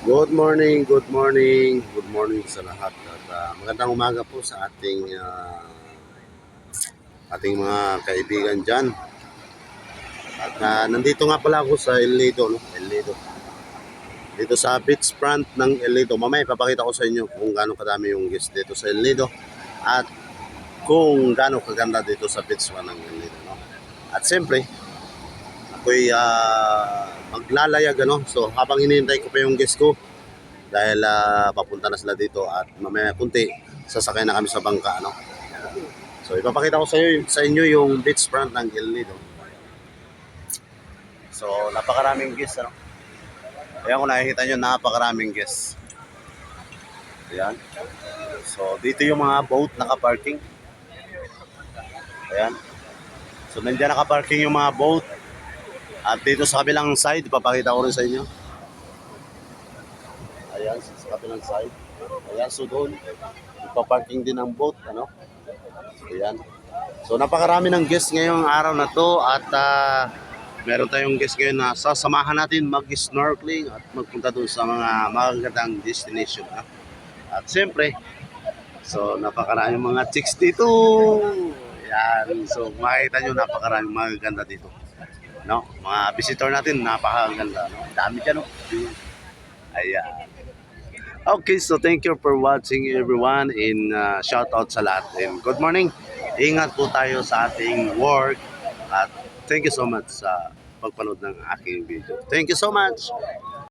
Good morning, good morning sa lahat. At magandang umaga po sa ating mga kaibigan dyan. At nandito nga pala ako sa El Nido, no? El Nido. Dito sa beach front ng El Nido. Mamaya ipapakita ko sa inyo kung gaano kadami yung guest dito sa El Nido. At kung gaano kaganda dito sa beach front ng El Nido, no? At siyempre, ako'y maglalayag, ano? So habang hinihintay ko pa yung guest ko, dahil papunta na sila dito at mamaya kunti sasakay na kami sa bangka, ano. So ipapakita ko sa inyo yung beach front ng El Nido. So napakaraming guests, ano. Ayan, kung nakikita nyo, napakaraming guests. Ayan. So dito yung mga boat naka-parking. Ayan. So nandiyan naka-parking yung mga boat. At dito sa kabilang side, ipapakita ko rin sa inyo. Ayan, sa kabilang side. Ayan, so doon, ipaparking din ang boat, ano. Ayan. So napakarami ng guests ngayong araw na to at meron tayong guest ngayon na sasamahan natin mag-snorkeling at magpunta doon sa mga magagandang destination. Ha? At siyempre, so napakarami mga chicks dito. Ayan. So makikita nyo, napakarami magaganda dito. No? Mga visitor natin, napakaganda. No? Dami dyan, no? Ayan. Okay, so thank you for watching everyone and shout out sa lahat. And good morning. Ingat po tayo sa ating work at thank you so much sa pagpanood ng aking video. Thank you so much.